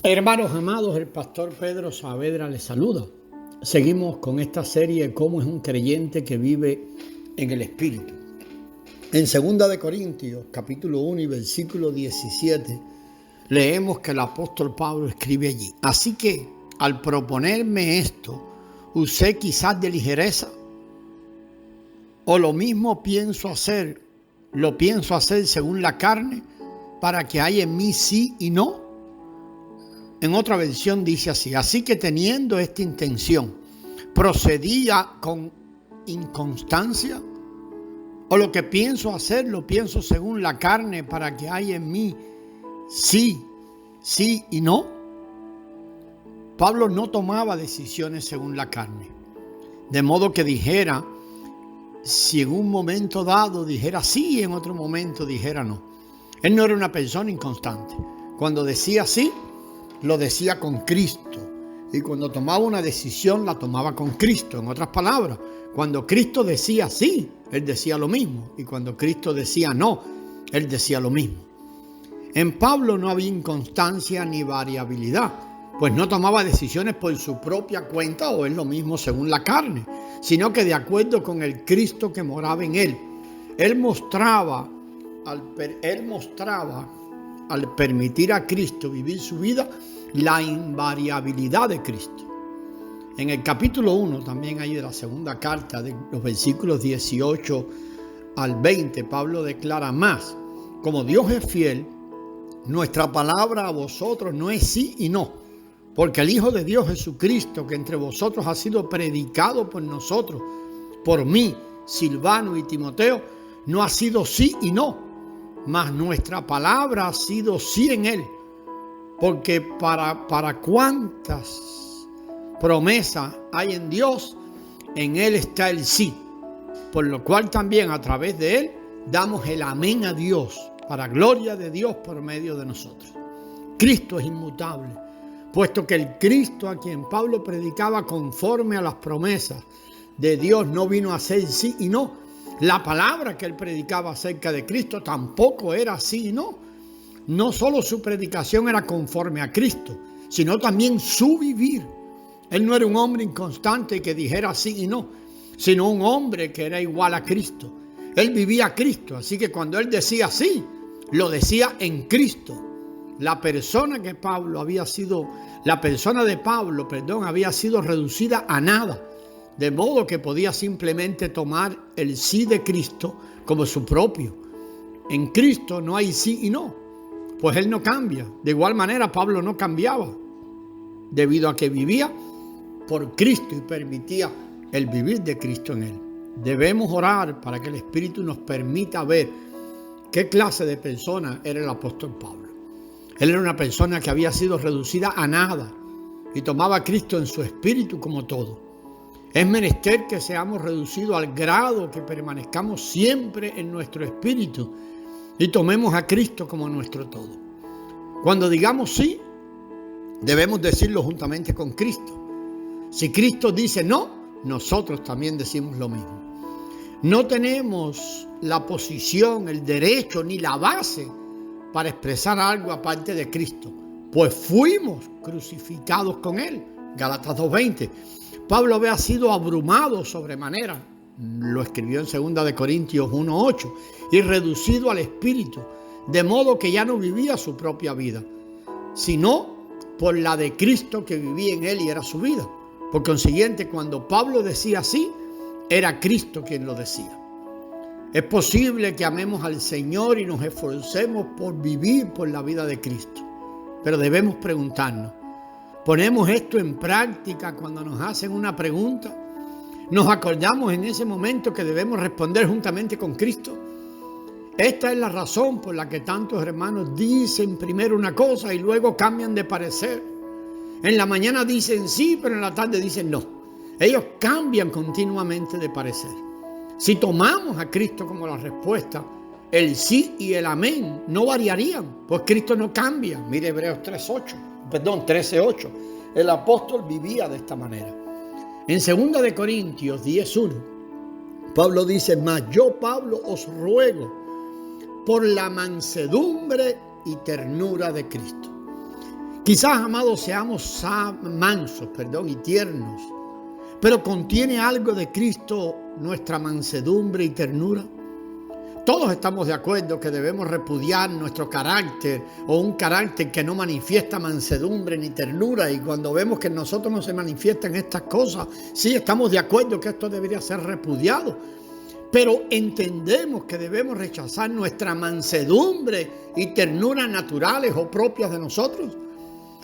Hermanos amados, el pastor Pedro Saavedra les saluda. Seguimos con esta serie Cómo es un creyente que vive en el Espíritu. En 2 de Corintios, capítulo 1 y versículo 17, leemos que el apóstol Pablo escribe allí: así que, al proponerme esto, usé quizás de ligereza, o lo mismo lo pienso hacer según la carne, para que haya en mí sí y no. En otra versión dice así: así que teniendo esta intención, ¿procedía con inconstancia? ¿O lo que pienso hacer lo pienso según la carne para que haya en mí sí y no? Pablo no tomaba decisiones según la carne, de modo que dijera, si en un momento dado dijera sí y en otro momento dijera no. Él no era una persona inconstante. Cuando decía sí, lo decía con Cristo, y cuando tomaba una decisión la tomaba con Cristo. En otras palabras, cuando Cristo decía sí, él decía lo mismo, y cuando Cristo decía no, él decía lo mismo. En Pablo no había inconstancia ni variabilidad, pues no tomaba decisiones por su propia cuenta o es lo mismo según la carne, sino que de acuerdo con el Cristo que moraba en él. Él mostraba al permitir a Cristo vivir su vida, la invariabilidad de Cristo. En el capítulo 1, también hay de la segunda carta, de los versículos 18 al 20, Pablo declara más: como Dios es fiel, nuestra palabra a vosotros no es sí y no, porque el Hijo de Dios Jesucristo, que entre vosotros ha sido predicado por nosotros, por mí, Silvano y Timoteo, no ha sido sí y no, mas nuestra palabra ha sido sí en él, porque para cuántas promesas hay en Dios, en él está el sí, por lo cual también a través de él damos el amén a Dios, para gloria de Dios por medio de nosotros. Cristo es inmutable, puesto que el Cristo a quien Pablo predicaba conforme a las promesas de Dios no vino a ser sí y no. La palabra que él predicaba acerca de Cristo tampoco era sí y no. No solo su predicación era conforme a Cristo, sino también su vivir. Él no era un hombre inconstante que dijera sí y no, sino un hombre que era igual a Cristo. Él vivía a Cristo, así que cuando él decía sí, lo decía en Cristo. La persona de Pablo había sido reducida a nada, de modo que podía simplemente tomar el sí de Cristo como su propio. En Cristo no hay sí y no, pues él no cambia. De igual manera, Pablo no cambiaba, debido a que vivía por Cristo y permitía el vivir de Cristo en él. Debemos orar para que el Espíritu nos permita ver qué clase de persona era el apóstol Pablo. Él era una persona que había sido reducida a nada y tomaba a Cristo en su espíritu como todo. Es menester que seamos reducidos al grado que permanezcamos siempre en nuestro espíritu y tomemos a Cristo como nuestro todo. Cuando digamos sí, debemos decirlo juntamente con Cristo. Si Cristo dice no, nosotros también decimos lo mismo. No tenemos la posición, el derecho ni la base para expresar algo aparte de Cristo, pues fuimos crucificados con él. Gálatas 2:20. Pablo había sido abrumado sobremanera, lo escribió en 2 de Corintios 1:8, y reducido al espíritu, de modo que ya no vivía su propia vida, sino por la de Cristo que vivía en él y era su vida. Por consiguiente, cuando Pablo decía sí, era Cristo quien lo decía. Es posible que amemos al Señor y nos esforcemos por vivir por la vida de Cristo, pero debemos preguntarnos: ¿ponemos esto en práctica cuando nos hacen una pregunta? ¿Nos acordamos en ese momento que debemos responder juntamente con Cristo? Esta es la razón por la que tantos hermanos dicen primero una cosa y luego cambian de parecer. En la mañana dicen sí, pero en la tarde dicen no. Ellos cambian continuamente de parecer. Si tomamos a Cristo como la respuesta, el sí y el amén no variarían, pues Cristo no cambia. Mire Hebreos 13:8. El apóstol vivía de esta manera. En 2 de Corintios 10:1, Pablo dice: mas yo, Pablo, os ruego por la mansedumbre y ternura de Cristo, Quizás, amados, seamos mansos, y tiernos, pero ¿contiene algo de Cristo nuestra mansedumbre y ternura? Todos estamos de acuerdo que debemos repudiar nuestro carácter o un carácter que no manifiesta mansedumbre ni ternura, y cuando vemos que en nosotros no se manifiestan estas cosas, sí estamos de acuerdo que esto debería ser repudiado, pero entendemos que debemos rechazar nuestra mansedumbre y ternura naturales o propias de nosotros.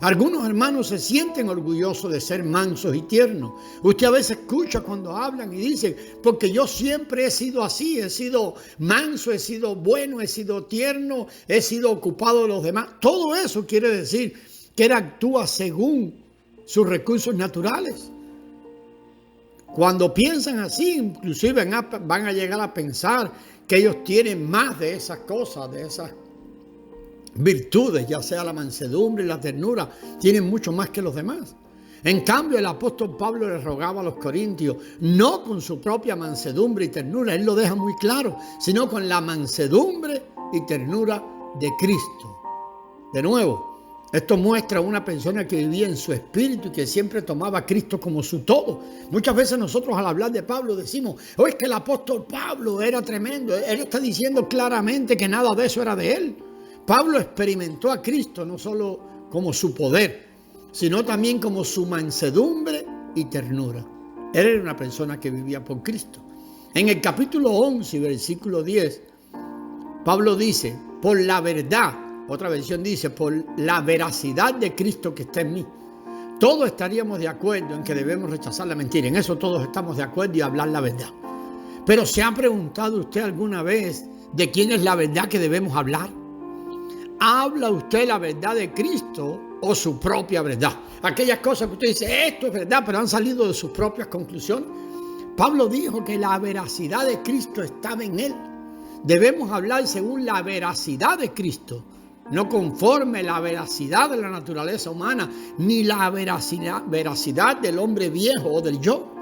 Algunos hermanos se sienten orgullosos de ser mansos y tiernos. Usted a veces escucha cuando hablan y dicen, porque yo siempre he sido así, he sido manso, he sido bueno, he sido tierno, he sido ocupado de los demás. Todo eso quiere decir que él actúa según sus recursos naturales. Cuando piensan así, inclusive van a llegar a pensar que ellos tienen más de esas cosas, de esas virtudes, ya sea la mansedumbre y la ternura, tienen mucho más que los demás. En cambio, el apóstol Pablo le rogaba a los corintios, no con su propia mansedumbre y ternura, él lo deja muy claro, sino con la mansedumbre y ternura de Cristo. De nuevo, esto muestra una persona que vivía en su espíritu y que siempre tomaba a Cristo como su todo. Muchas veces nosotros al hablar de Pablo decimos, oh, es que el apóstol Pablo era tremendo. Él está diciendo claramente que nada de eso era de él. Pablo experimentó a Cristo no solo como su poder, sino también como su mansedumbre y ternura. Él era una persona que vivía por Cristo. En el capítulo 11, versículo 10, Pablo dice, por la verdad, otra versión dice, por la veracidad de Cristo que está en mí. Todos estaríamos de acuerdo en que debemos rechazar la mentira. En eso todos estamos de acuerdo y hablar la verdad. Pero ¿se ha preguntado usted alguna vez de quién es la verdad que debemos hablar? ¿Habla usted la verdad de Cristo o su propia verdad? Aquellas cosas que usted dice, esto es verdad, pero han salido de sus propias conclusiones. Pablo dijo que la veracidad de Cristo estaba en él. Debemos hablar según la veracidad de Cristo, no conforme la veracidad de la naturaleza humana, ni la veracidad del hombre viejo o del yo.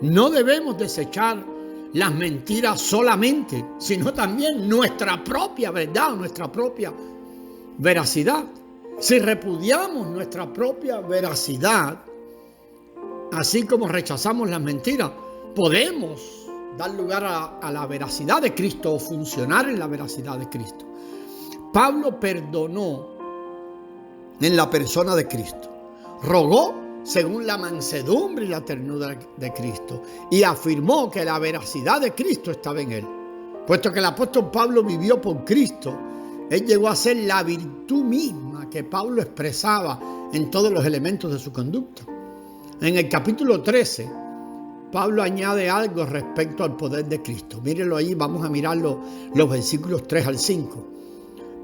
No debemos desechar las mentiras solamente, sino también nuestra propia verdad, nuestra propia veracidad. Si repudiamos nuestra propia veracidad, así como rechazamos las mentiras, podemos dar lugar a la veracidad de Cristo o funcionar en la veracidad de Cristo. Pablo perdonó en la persona de Cristo, rogó según la mansedumbre y la ternura de Cristo, y afirmó que la veracidad de Cristo estaba en él. Puesto que el apóstol Pablo vivió por Cristo, él llegó a ser la virtud misma que Pablo expresaba en todos los elementos de su conducta. En el capítulo 13, Pablo añade algo respecto al poder de Cristo. Mírenlo ahí, vamos a mirarlo, los versículos 3 al 5.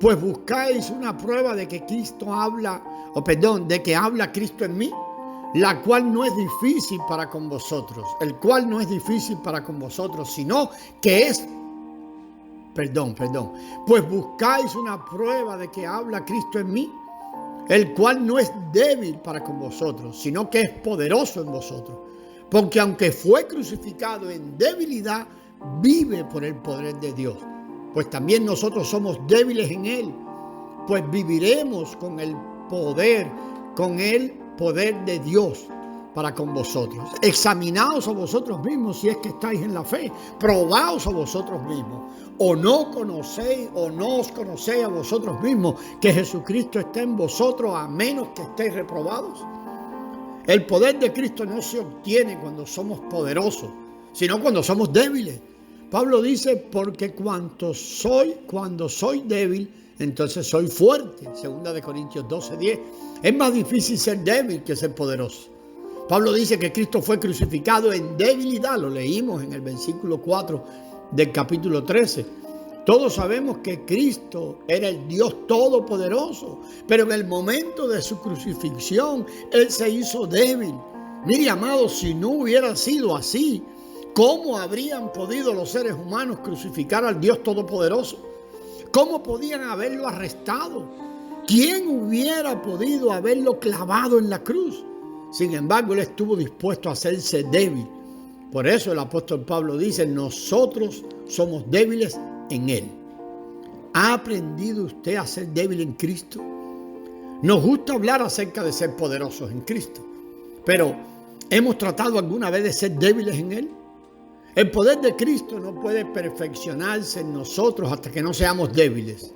Pues buscáis una prueba de que de que habla Cristo en mí, la cual no es difícil para con vosotros, el cual no es difícil para con vosotros, sino que es, pues buscáis una prueba de que habla Cristo en mí, el cual no es débil para con vosotros, sino que es poderoso en vosotros, porque aunque fue crucificado en debilidad, vive por el poder de Dios, pues también nosotros somos débiles en él, pues viviremos con el poder de Dios para con vosotros. Examinaos a vosotros mismos si es que estáis en la fe. Probaos a vosotros mismos. O no os conocéis a vosotros mismos que Jesucristo está en vosotros, a menos que estéis reprobados. El poder de Cristo no se obtiene cuando somos poderosos, sino cuando somos débiles. Pablo dice, porque cuando soy débil, entonces soy fuerte. 2 Corintios 12:10. Es más difícil ser débil que ser poderoso. Pablo dice que Cristo fue crucificado en debilidad. Lo leímos en el versículo 4 del capítulo 13. Todos sabemos que Cristo era el Dios todopoderoso, pero en el momento de su crucifixión, Él se hizo débil. Mire, amados, si no hubiera sido así, ¿cómo habrían podido los seres humanos crucificar al Dios todopoderoso? ¿Cómo podían haberlo arrestado? ¿Quién hubiera podido haberlo clavado en la cruz? Sin embargo, Él estuvo dispuesto a hacerse débil. Por eso el apóstol Pablo dice, nosotros somos débiles en Él. ¿Ha aprendido usted a ser débil en Cristo? Nos gusta hablar acerca de ser poderosos en Cristo, pero ¿hemos tratado alguna vez de ser débiles en Él? El poder de Cristo no puede perfeccionarse en nosotros hasta que no seamos débiles.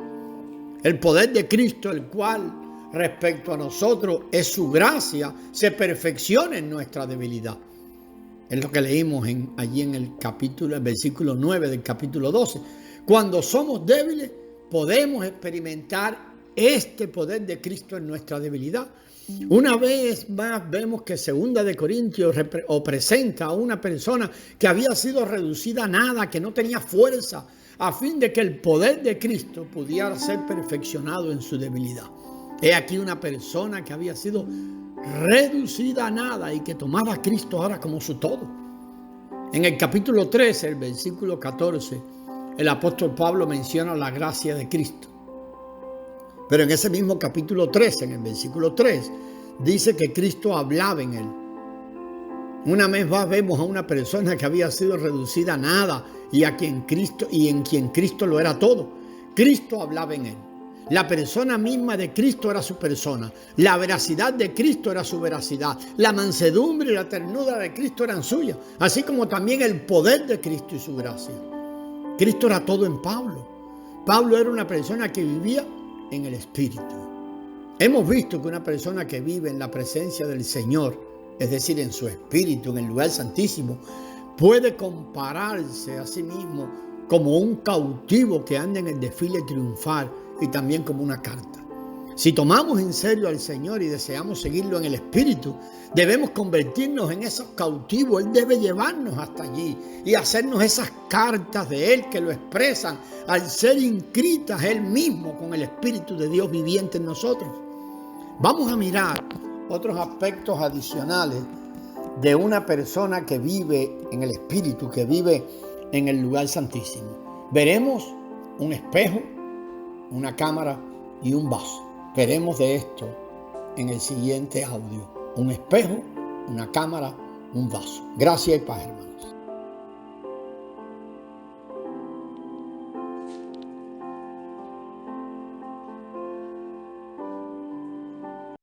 El poder de Cristo, el cual respecto a nosotros es su gracia, se perfecciona en nuestra debilidad. Es lo que leímos allí en el versículo 9 del capítulo 12. Cuando somos débiles, podemos experimentar este poder de Cristo en nuestra debilidad. Una vez más vemos que 2 de Corintios presenta a una persona que había sido reducida a nada, que no tenía fuerza, a fin de que el poder de Cristo pudiera ser perfeccionado en su debilidad. He aquí una persona que había sido reducida a nada y que tomaba a Cristo ahora como su todo. En el capítulo 13, el versículo 14, el apóstol Pablo menciona la gracia de Cristo. Pero en ese mismo capítulo 13, en el versículo 3, dice que Cristo hablaba en él. Una vez más vemos a una persona que había sido reducida a nada y en quien Cristo lo era todo. Cristo hablaba en él. La persona misma de Cristo era su persona. La veracidad de Cristo era su veracidad. La mansedumbre y la ternura de Cristo eran suyas. Así como también el poder de Cristo y su gracia. Cristo era todo en Pablo. Pablo era una persona que vivía en el Espíritu. Hemos visto que una persona que vive en la presencia del Señor, es decir, en su Espíritu, en el lugar santísimo, puede compararse a sí mismo como un cautivo que anda en el desfile triunfal y también como una carta. Si tomamos en serio al Señor y deseamos seguirlo en el Espíritu, debemos convertirnos en esos cautivos. Él debe llevarnos hasta allí y hacernos esas cartas de Él que lo expresan al ser inscritas Él mismo con el Espíritu de Dios viviente en nosotros. Vamos a mirar otros aspectos adicionales de una persona que vive en el Espíritu, que vive en el lugar santísimo. Veremos un espejo, una cámara y un vaso. Veremos de esto en el siguiente audio. Un espejo, una cámara, un vaso. Gracias y paz, hermanos.